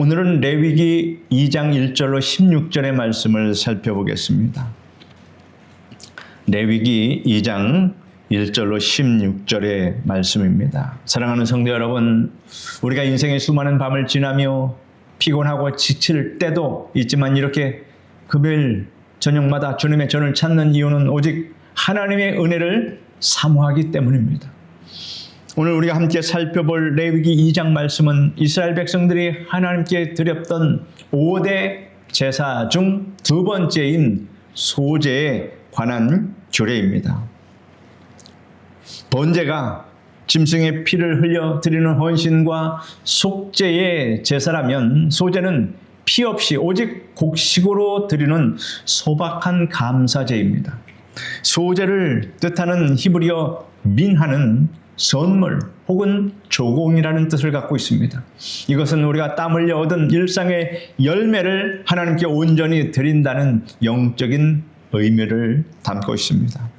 오늘은 레위기 2장 1절로 16절의 말씀을 살펴보겠습니다. 레위기 2장 1절로 16절의 말씀입니다. 사랑하는 성도 여러분, 우리가 인생의 수많은 밤을 지나며 피곤하고 지칠 때도 있지만 이렇게 금요일 저녁마다 주님의 전을 찾는 이유는 오직 하나님의 은혜를 사모하기 때문입니다. 오늘 우리가 함께 살펴볼 레위기 2장 말씀은 이스라엘 백성들이 하나님께 드렸던 5대 제사 중 두 번째인 소제에 관한 규례입니다. 번제가 짐승의 피를 흘려 드리는 헌신과 속죄의 제사라면 소제는 피 없이 오직 곡식으로 드리는 소박한 감사제입니다. 소제를 뜻하는 히브리어 민하는 선물 혹은 조공이라는 뜻을 갖고 있습니다. 이것은 우리가 땀 흘려 얻은 일상의 열매를 하나님께 온전히 드린다는 영적인 의미를 담고 있습니다.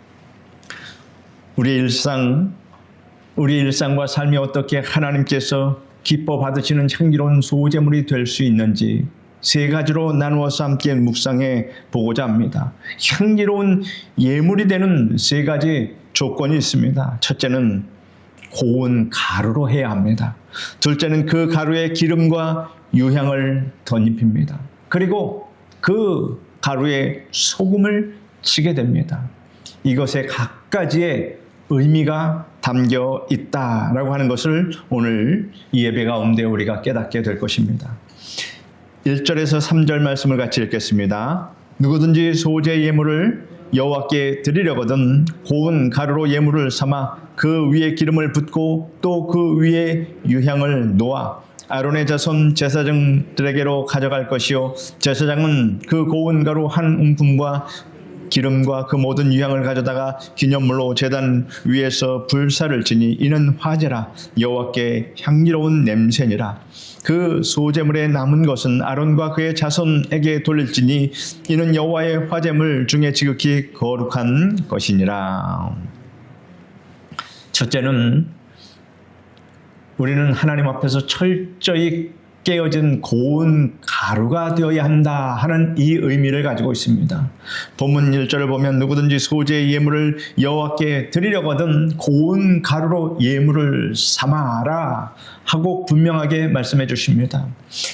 우리 일상과 삶이 어떻게 하나님께서 기뻐 받으시는 향기로운 소제물이 될 수 있는지 세 가지로 나누어서 함께 묵상해 보고자 합니다. 향기로운 예물이 되는 세 가지 조건이 있습니다. 첫째는 고운 가루로 해야 합니다. 둘째는 그 가루에 기름과 유향을 덧입힙니다. 그리고 그 가루에 소금을 치게 됩니다. 이것에 각가지의 의미가 담겨 있다라고 하는 것을 오늘 이 예배 가운데 우리가 깨닫게 될 것입니다. 1절에서 3절 말씀을 같이 읽겠습니다. 누구든지 소제 예물을 여호와께 드리려거든 고운 가루로 예물을 삼아 그 위에 기름을 붓고 또 그 위에 유향을 놓아 아론의 자손 제사장들에게로 가져갈 것이요 제사장은 그 고운 가루 한 움큼과 기름과 그 모든 유향을 가져다가 기념물로 제단 위에서 불사를 지니 이는 화제라 여호와께 향기로운 냄새니라. 그 소제물에 남은 것은 아론과 그의 자손에게 돌릴지니 이는 여호와의 화제물 중에 지극히 거룩한 것이니라. 첫째는 우리는 하나님 앞에서 철저히 깨어진 고운 가루가 되어야 한다 하는 이 의미를 가지고 있습니다. 본문 1절을 보면 누구든지 소제의 예물을 여호와께 드리려거든 고운 가루로 예물을 삼아라 하고 분명하게 말씀해 주십니다.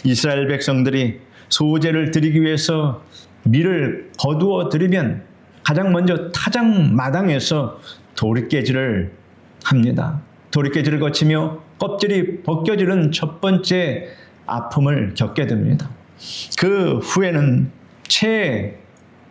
이스라엘 백성들이 소제를 드리기 위해서 밀을 거두어 드리면 가장 먼저 타작 마당에서 도리깨질을 합니다. 도리깨질을 거치며 껍질이 벗겨지는 첫 번째 아픔을 겪게 됩니다. 그 후에는 체에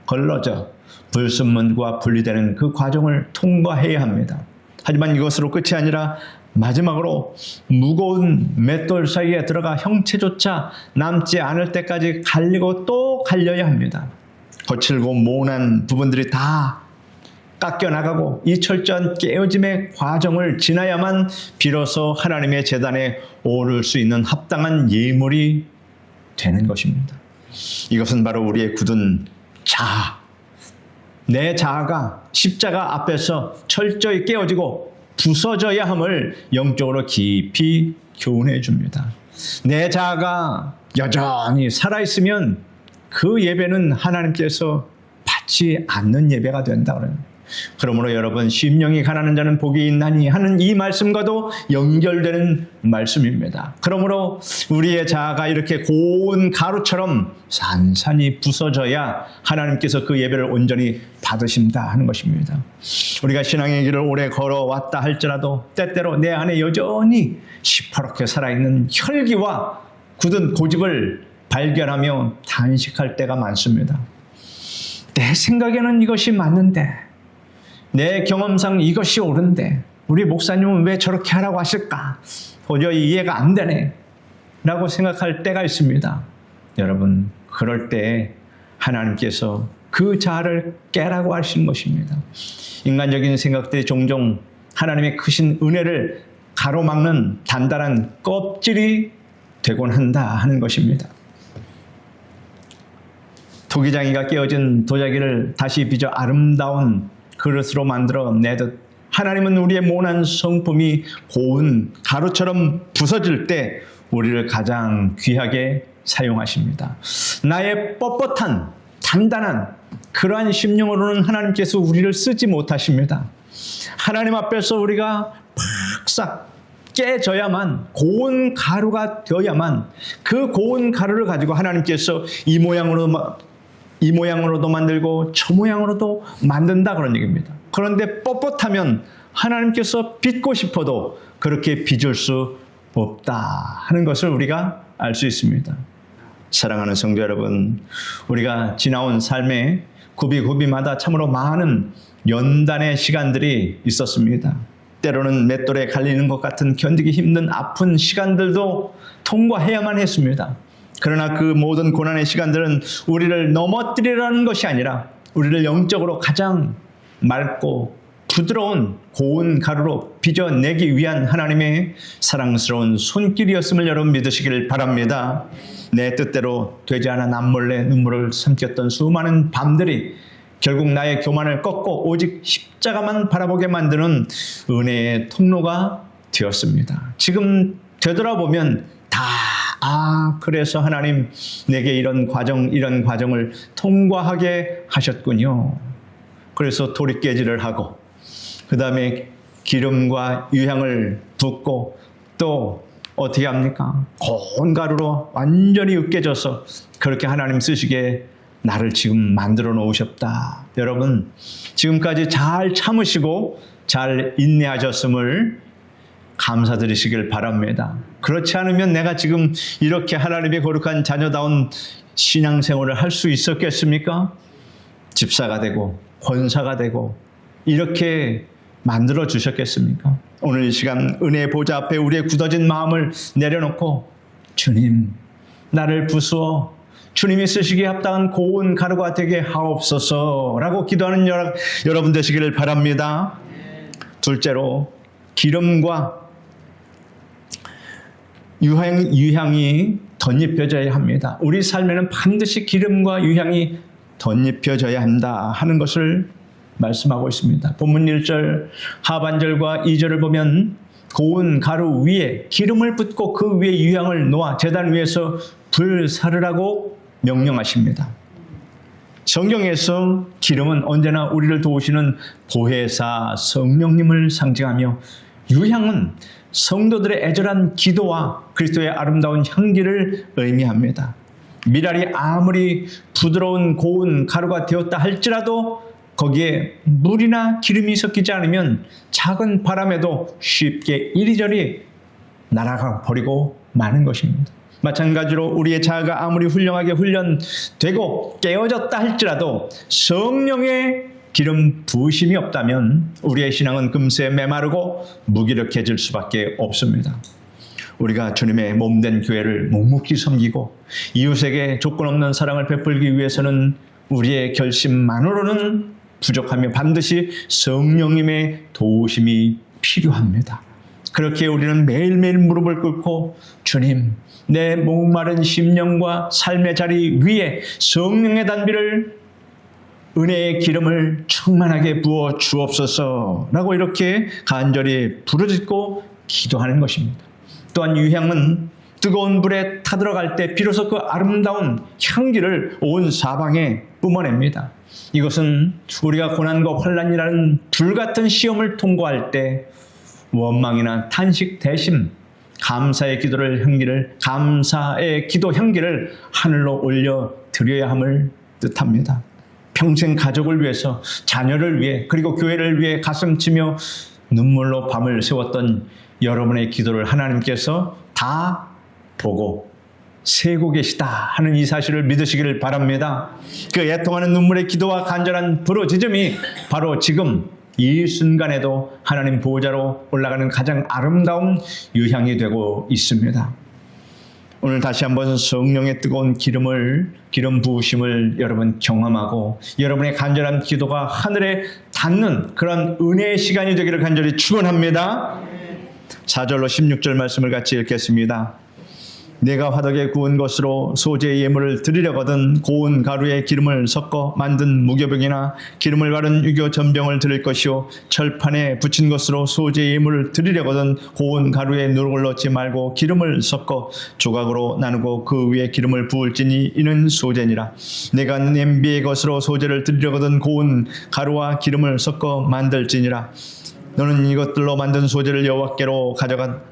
걸러져 불순물과 분리되는 그 과정을 통과해야 합니다. 하지만 이것으로 끝이 아니라 마지막으로 무거운 맷돌 사이에 들어가 형체조차 남지 않을 때까지 갈리고 또 갈려야 합니다. 거칠고 모난 부분들이 다 깎여나가고 이 철저한 깨어짐의 과정을 지나야만 비로소 하나님의 제단에 오를 수 있는 합당한 예물이 되는 것입니다. 이것은 바로 우리의 굳은 자아, 내 자아가 십자가 앞에서 철저히 깨어지고 부서져야 함을 영적으로 깊이 교훈해 줍니다. 내 자아가 여전히 살아있으면 그 예배는 하나님께서 받지 않는 예배가 된다 그래요. 그러므로 여러분 심령이 가난한 자는 복이 있나니 하는 이 말씀과도 연결되는 말씀입니다. 그러므로 우리의 자아가 이렇게 고운 가루처럼 산산이 부서져야 하나님께서 그 예배를 온전히 받으신다 하는 것입니다. 우리가 신앙의 길을 오래 걸어왔다 할지라도 때때로 내 안에 여전히 시퍼렇게 살아있는 혈기와 굳은 고집을 발견하며 단식할 때가 많습니다. 내 생각에는 이것이 맞는데 내 경험상 이것이 옳은데 우리 목사님은 왜 저렇게 하라고 하실까? 도저히 이해가 안 되네 라고 생각할 때가 있습니다. 여러분 그럴 때 하나님께서 그 자아를 깨라고 하시는 것입니다. 인간적인 생각들이 종종 하나님의 크신 은혜를 가로막는 단단한 껍질이 되곤 한다 하는 것입니다. 도기장이가 깨어진 도자기를 다시 빚어 아름다운 그릇으로 만들어 내듯 하나님은 우리의 모난 성품이 고운 가루처럼 부서질 때 우리를 가장 귀하게 사용하십니다. 나의 뻣뻣한 단단한 그러한 심령으로는 하나님께서 우리를 쓰지 못하십니다. 하나님 앞에서 우리가 팍싹 깨져야만, 고운 가루가 되어야만, 그 고운 가루를 가지고 하나님께서 이 모양으로도 만들고 저 모양으로도 만든다 그런 얘기입니다. 그런데 뻣뻣하면 하나님께서 빚고 싶어도 그렇게 빚을 수 없다 하는 것을 우리가 알 수 있습니다. 사랑하는 성도 여러분, 우리가 지나온 삶에 구비마다 참으로 많은 연단의 시간들이 있었습니다. 때로는 맷돌에 갈리는 것 같은 견디기 힘든 아픈 시간들도 통과해야만 했습니다. 그러나 그 모든 고난의 시간들은 우리를 넘어뜨리라는 것이 아니라 우리를 영적으로 가장 맑고 부드러운 고운 가루로 빚어내기 위한 하나님의 사랑스러운 손길이었음을 여러분 믿으시길 바랍니다. 내 뜻대로 되지 않아 남몰래 눈물을 삼켰던 수많은 밤들이 결국 나의 교만을 꺾고 오직 십자가만 바라보게 만드는 은혜의 통로가 되었습니다. 지금 되돌아보면 그래서 하나님 내게 이런 과정을 통과하게 하셨군요. 그래서 도리깨질을 하고 그 다음에 기름과 유향을 붓고 또 어떻게 합니까? 고운 가루로 완전히 으깨져서 그렇게 하나님 쓰시게 나를 지금 만들어 놓으셨다. 여러분, 지금까지 잘 참으시고 잘 인내하셨음을 감사드리시길 바랍니다. 그렇지 않으면 내가 지금 이렇게 하나님의 거룩한 자녀다운 신앙생활을 할 수 있었겠습니까? 집사가 되고 권사가 되고 이렇게 만들어 주셨겠습니까? 오늘 이 시간 은혜의 보좌 앞에 우리의 굳어진 마음을 내려놓고 주님, 나를 부수어 주님이 쓰시기에 합당한 고운 가루가 되게 하옵소서라고 기도하는 여러분 되시기를 바랍니다. 둘째로 기름과 유향이 덧입혀져야 합니다. 우리 삶에는 반드시 기름과 유향이 덧입혀져야 한다 하는 것을 말씀하고 있습니다. 본문 1절 하반절과 2절을 보면 고운 가루 위에 기름을 붓고 그 위에 유향을 놓아 제단 위에서 불사르라고 명령하십니다. 성경에서 기름은 언제나 우리를 도우시는 보혜사 성령님을 상징하며 유향은 성도들의 애절한 기도와 그리스도의 아름다운 향기를 의미합니다. 미랄이 아무리 부드러운 고운 가루가 되었다 할지라도 거기에 물이나 기름이 섞이지 않으면 작은 바람에도 쉽게 이리저리 날아가 버리고 마는 것입니다. 마찬가지로 우리의 자아가 아무리 훌륭하게 훈련되고 깨어졌다 할지라도 성령의 기름 부으심이 없다면 우리의 신앙은 금세 메마르고 무기력해질 수밖에 없습니다. 우리가 주님의 몸된 교회를 묵묵히 섬기고 이웃에게 조건 없는 사랑을 베풀기 위해서는 우리의 결심만으로는 부족하며 반드시 성령님의 도우심이 필요합니다. 그렇게 우리는 매일매일 무릎을 꿇고 주님, 내 목마른 심령과 삶의 자리 위에 성령의 단비를 은혜의 기름을 충만하게 부어 주옵소서라고 이렇게 간절히 부르짖고 기도하는 것입니다. 또한 유향은 뜨거운 불에 타들어갈 때 비로소 그 아름다운 향기를 온 사방에 뿜어냅니다. 이것은 우리가 고난과 환난이라는 불같은 시험을 통과할 때 원망이나 탄식 대신 감사의 기도 향기를 하늘로 올려 드려야 함을 뜻합니다. 평생 가족을 위해서, 자녀를 위해, 그리고 교회를 위해 가슴치며 눈물로 밤을 새웠던 여러분의 기도를 하나님께서 다 보고 세고 계시다 하는 이 사실을 믿으시기를 바랍니다. 그 애통하는 눈물의 기도와 간절한 부르짖음이 바로 지금 이 순간에도 하나님 보호자로 올라가는 가장 아름다운 유향이 되고 있습니다. 오늘 다시 한번 성령의 뜨거운 기름 부으심을 여러분 경험하고 여러분의 간절한 기도가 하늘에 닿는 그런 은혜의 시간이 되기를 간절히 축원합니다. 4절로 16절 말씀을 같이 읽겠습니다. 내가 화덕에 구운 것으로 소재 예물을 드리려거든 고운 가루에 기름을 섞어 만든 무교병이나 기름을 바른 유교 전병을 드릴 것이요 철판에 붙인 것으로 소재 예물을 드리려거든 고운 가루에 누룩을 넣지 말고 기름을 섞어 조각으로 나누고 그 위에 기름을 부을지니 이는 소재니라. 내가 냄비의 것으로 소재를 드리려거든 고운 가루와 기름을 섞어 만들지니라. 너는 이것들로 만든 소재를 여호와께로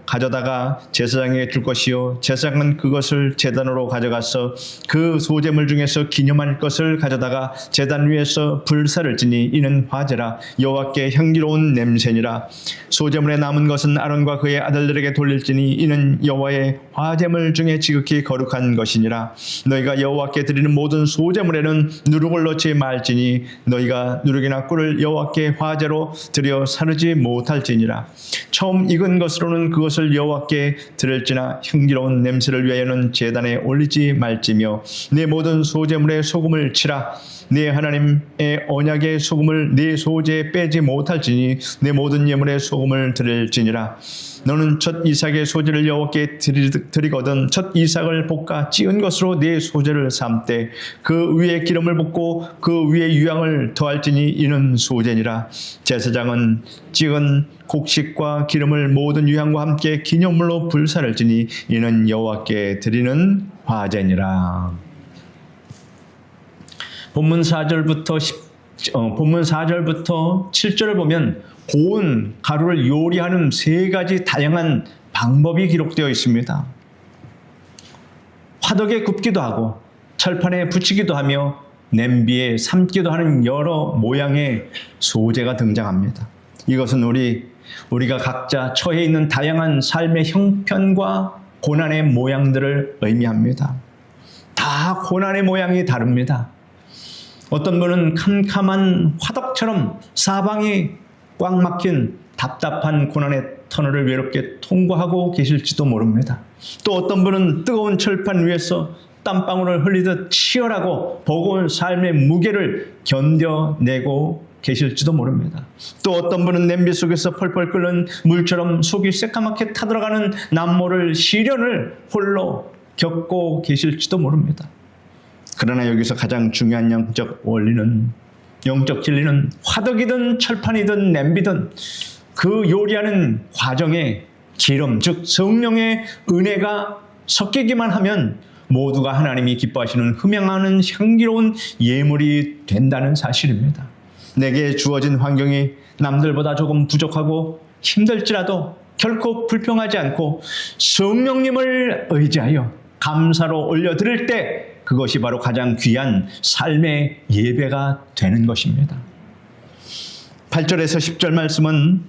가져다가 제사장에게 줄 것이요 제사장은 그것을 제단으로 가져가서 그 소재물 중에서 기념할 것을 가져다가 제단 위에서 불사를 지니 이는 화제라. 여호와께 향기로운 냄새니라. 소재물에 남은 것은 아론과 그의 아들들에게 돌릴지니 이는 여호와의 화제물 중에 지극히 거룩한 것이니라. 너희가 여호와께 드리는 모든 소재물에는 누룩을 넣지 말지니 너희가 누룩이나 꿀을 여호와께 화제로 드려 사르지 못할지니라. 처음 익은 것으로는 그것을 여호와께 드릴지나 향기로운 냄새를 위하여는 제단에 올리지 말지며 내 모든 소재물에 소금을 치라. 내 하나님의 언약의 소금을 네 소재에 빼지 못할지니 내 모든 예물에 소금을 드릴지니라. 너는 첫 이삭의 소재를 여호와께 드리거든 첫 이삭을 볶아 찌은 것으로 네 소재를 삶되 그 위에 기름을 붓고 그 위에 유향을 더할지니 이는 소재니라. 제사장은 찌은 곡식과 기름을 모든 유향과 함께 기념물로 불사를 지니 이는 여호와께 드리는 화제니라. 본문 4절부터 7절을 보면 고운 가루를 요리하는 세 가지 다양한 방법이 기록되어 있습니다. 화덕에 굽기도 하고 철판에 붙이기도 하며 냄비에 삶기도 하는 여러 모양의 소재가 등장합니다. 이것은 우리가 각자 처해 있는 다양한 삶의 형편과 고난의 모양들을 의미합니다. 다 고난의 모양이 다릅니다. 어떤 분은 캄캄한 화덕처럼 사방이 꽉 막힌 답답한 고난의 터널을 외롭게 통과하고 계실지도 모릅니다. 또 어떤 분은 뜨거운 철판 위에서 땀방울을 흘리듯 치열하고 버거운 삶의 무게를 견뎌내고 계실지도 모릅니다. 또 어떤 분은 냄비 속에서 펄펄 끓는 물처럼 속이 새까맣게 타들어가는 남모를 시련을 홀로 겪고 계실지도 모릅니다. 그러나 여기서 가장 중요한 영적 진리는 화덕이든 철판이든 냄비든 그 요리하는 과정에 기름, 즉 성령의 은혜가 섞이기만 하면 모두가 하나님이 기뻐하시는 흠양하는 향기로운 예물이 된다는 사실입니다. 내게 주어진 환경이 남들보다 조금 부족하고 힘들지라도 결코 불평하지 않고 성령님을 의지하여 감사로 올려드릴 때 그것이 바로 가장 귀한 삶의 예배가 되는 것입니다. 8절에서 10절 말씀은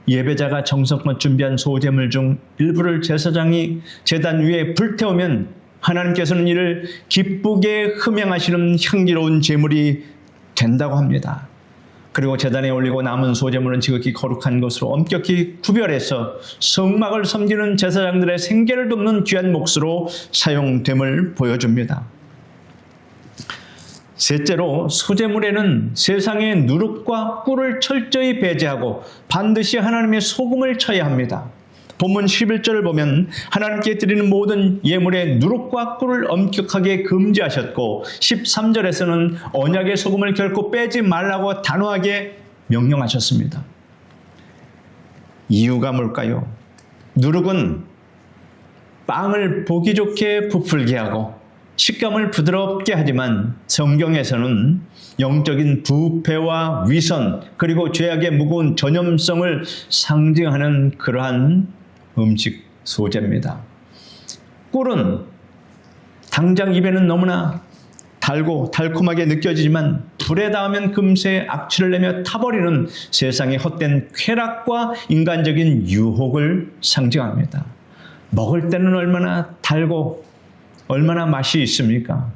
예배자가 정성껏 준비한 소재물 중 일부를 제사장이 제단 위에 불태우면 하나님께서는 이를 기쁘게 흠양하시는 향기로운 제물이 된다고 합니다. 그리고 제단에 올리고 남은 소재물은 지극히 거룩한 것으로 엄격히 구별해서 성막을 섬기는 제사장들의 생계를 돕는 귀한 몫으로 사용됨을 보여줍니다. 셋째로 소재물에는 세상의 누룩과 꿀을 철저히 배제하고 반드시 하나님의 소금을 쳐야 합니다. 본문 11절을 보면 하나님께 드리는 모든 예물에 누룩과 꿀을 엄격하게 금지하셨고 13절에서는 언약의 소금을 결코 빼지 말라고 단호하게 명령하셨습니다. 이유가 뭘까요? 누룩은 빵을 보기 좋게 부풀게 하고 식감을 부드럽게 하지만 성경에서는 영적인 부패와 위선 그리고 죄악의 무거운 전염성을 상징하는 그러한 음식 소재입니다. 꿀은 당장 입에는 너무나 달고 달콤하게 느껴지지만 불에 닿으면 금세 악취를 내며 타버리는 세상의 헛된 쾌락과 인간적인 유혹을 상징합니다. 먹을 때는 얼마나 달고 얼마나 맛이 있습니까?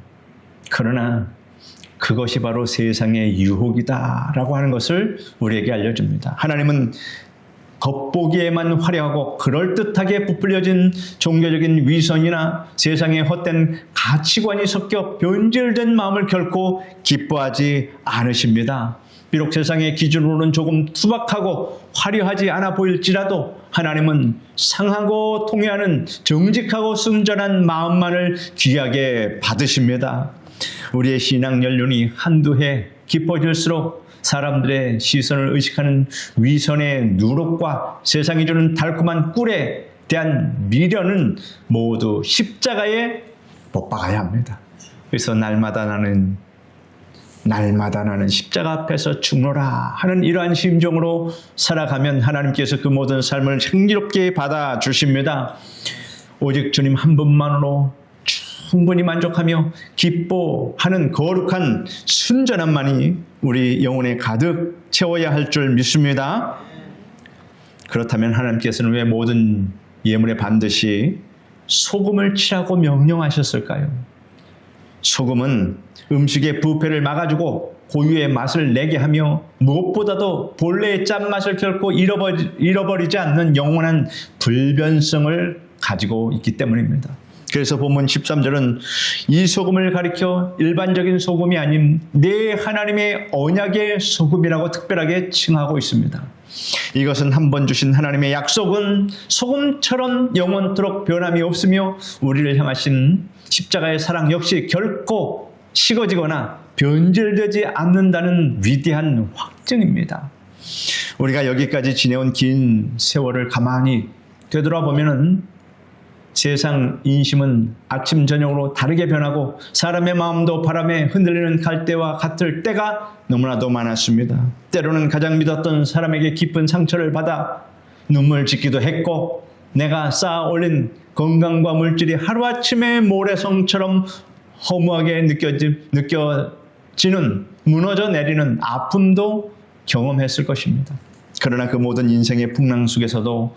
그러나 그것이 바로 세상의 유혹이다라고 하는 것을 우리에게 알려줍니다. 하나님은 겉보기에만 화려하고 그럴듯하게 부풀려진 종교적인 위선이나 세상의 헛된 가치관이 섞여 변질된 마음을 결코 기뻐하지 않으십니다. 비록 세상의 기준으로는 조금 투박하고 화려하지 않아 보일지라도 하나님은 상하고 통회하는 정직하고 순전한 마음만을 귀하게 받으십니다. 우리의 신앙 연륜이 한두 해 깊어질수록 사람들의 시선을 의식하는 위선의 누룩과 세상이 주는 달콤한 꿀에 대한 미련은 모두 십자가에 못 박아야 합니다. 그래서 날마다 나는 십자가 앞에서 죽노라 하는 이러한 심정으로 살아가면 하나님께서 그 모든 삶을 향기롭게 받아주십니다. 오직 주님 한 분만으로 충분히 만족하며 기뻐하는 거룩한 순전함만이 우리 영혼에 가득 채워야 할 줄 믿습니다. 그렇다면 하나님께서는 왜 모든 예물에 반드시 소금을 치라고 명령하셨을까요? 소금은 음식의 부패를 막아주고 고유의 맛을 내게 하며 무엇보다도 본래의 짠맛을 결코 잃어버리지 않는 영원한 불변성을 가지고 있기 때문입니다. 그래서 본문 13절은 이 소금을 가리켜 일반적인 소금이 아닌 내 하나님의 언약의 소금이라고 특별하게 칭하고 있습니다. 이것은 한 번 주신 하나님의 약속은 소금처럼 영원토록 변함이 없으며 우리를 향하신 십자가의 사랑 역시 결코 식어지거나 변질되지 않는다는 위대한 확증입니다. 우리가 여기까지 지내온 긴 세월을 가만히 되돌아보면은 세상 인심은 아침 저녁으로 다르게 변하고 사람의 마음도 바람에 흔들리는 갈대와 같을 때가 너무나도 많았습니다. 때로는 가장 믿었던 사람에게 깊은 상처를 받아 눈물 짓기도 했고 내가 쌓아 올린 건강과 물질이 하루아침에 모래성처럼 허무하게 느껴지는 무너져 내리는 아픔도 경험했을 것입니다. 그러나 그 모든 인생의 풍랑 속에서도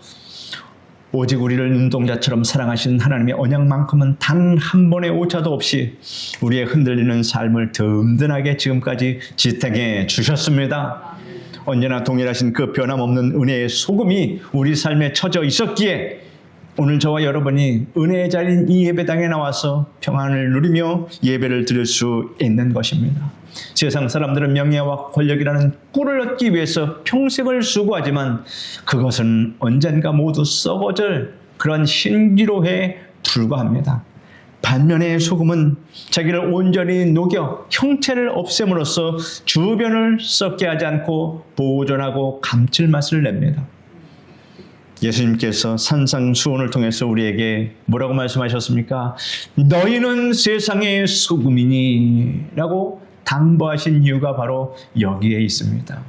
오직 우리를 눈동자처럼 사랑하시는 하나님의 언약만큼은 단 한 번의 오차도 없이 우리의 흔들리는 삶을 든든하게 지금까지 지탱해 주셨습니다. 언제나 동일하신 그 변함없는 은혜의 소금이 우리 삶에 쳐져 있었기에 오늘 저와 여러분이 은혜의 자리인 이 예배당에 나와서 평안을 누리며 예배를 드릴 수 있는 것입니다. 세상 사람들은 명예와 권력이라는 꿀을 얻기 위해서 평생을 수고하지만 그것은 언젠가 모두 썩어질 그런 신기로에 불과합니다. 반면에 소금은 자기를 온전히 녹여 형체를 없앰으로써 주변을 썩게 하지 않고 보존하고 감칠맛을 냅니다. 예수님께서 산상수훈을 통해서 우리에게 뭐라고 말씀하셨습니까? 너희는 세상의 소금이니 라고 당부하신 이유가 바로 여기에 있습니다.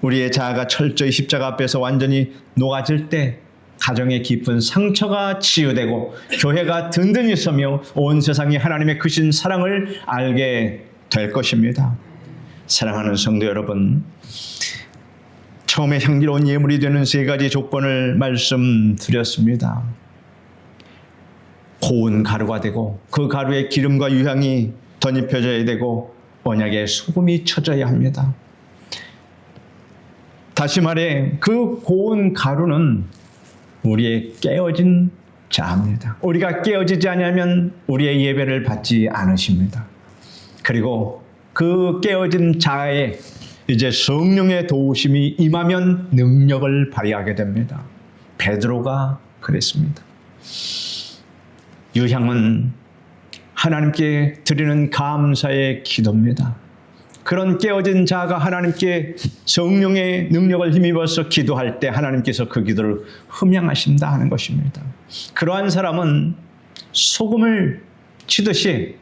우리의 자아가 철저히 십자가 앞에서 완전히 녹아질 때 가정의 깊은 상처가 치유되고 교회가 든든히 서며 온 세상이 하나님의 크신 사랑을 알게 될 것입니다. 사랑하는 성도 여러분, 처음에 향기로운 예물이 되는 세 가지 조건을 말씀드렸습니다. 고운 가루가 되고 그 가루에 기름과 유향이 덧입혀져야 되고 언약에 소금이 쳐져야 합니다. 다시 말해 그 고운 가루는 우리의 깨어진 자입니다. 우리가 깨어지지 않으면 우리의 예배를 받지 않으십니다. 그리고 그 깨어진 자에 이제 성령의 도우심이 임하면 능력을 발휘하게 됩니다. 베드로가 그랬습니다. 유향은 하나님께 드리는 감사의 기도입니다. 그런 깨어진 자가 하나님께 성령의 능력을 힘입어서 기도할 때 하나님께서 그 기도를 흠양하신다 하는 것입니다. 그러한 사람은 소금을 치듯이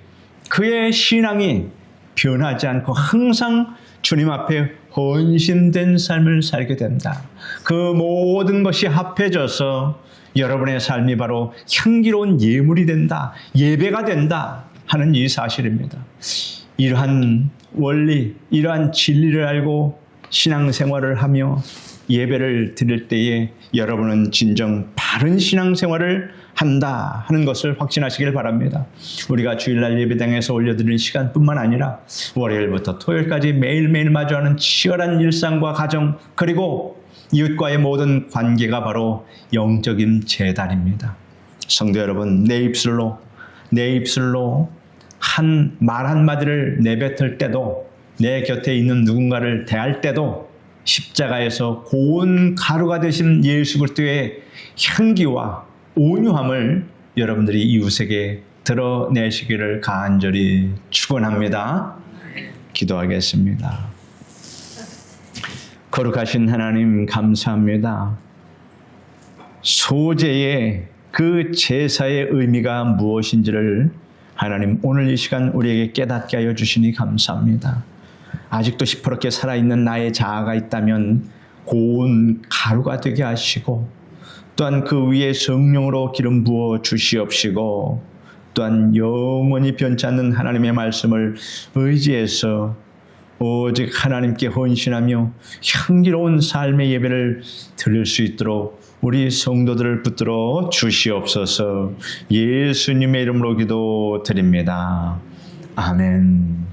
그의 신앙이 변하지 않고 항상 주님 앞에 헌신된 삶을 살게 된다. 그 모든 것이 합해져서 여러분의 삶이 바로 향기로운 예물이 된다, 예배가 된다 하는 이 사실입니다. 이러한 원리, 이러한 진리를 알고 신앙생활을 하며 예배를 드릴 때에 여러분은 진정 바른 신앙생활을 한다 하는 것을 확신하시길 바랍니다. 우리가 주일날 예배당에서 올려드리는 시간뿐만 아니라 월요일부터 토요일까지 매일매일 마주하는 치열한 일상과 가정 그리고 이웃과의 모든 관계가 바로 영적인 제단입니다. 성도 여러분, 내 입술로 말 한마디를 내뱉을 때도 내 곁에 있는 누군가를 대할 때도 십자가에서 고운 가루가 되신 예수 그리스도의 향기와 온유함을 여러분들이 이웃에게 드러내시기를 간절히 축원합니다. 기도하겠습니다. 거룩하신 하나님 감사합니다. 소제의 그 제사의 의미가 무엇인지를 하나님 오늘 이 시간 우리에게 깨닫게 하여 주시니 감사합니다. 아직도 시퍼렇게 살아있는 나의 자아가 있다면 고운 가루가 되게 하시고 또한 그 위에 성령으로 기름 부어 주시옵시고 또한 영원히 변치 않는 하나님의 말씀을 의지해서 오직 하나님께 헌신하며 향기로운 삶의 예배를 드릴 수 있도록 우리 성도들을 붙들어 주시옵소서. 예수님의 이름으로 기도드립니다. 아멘.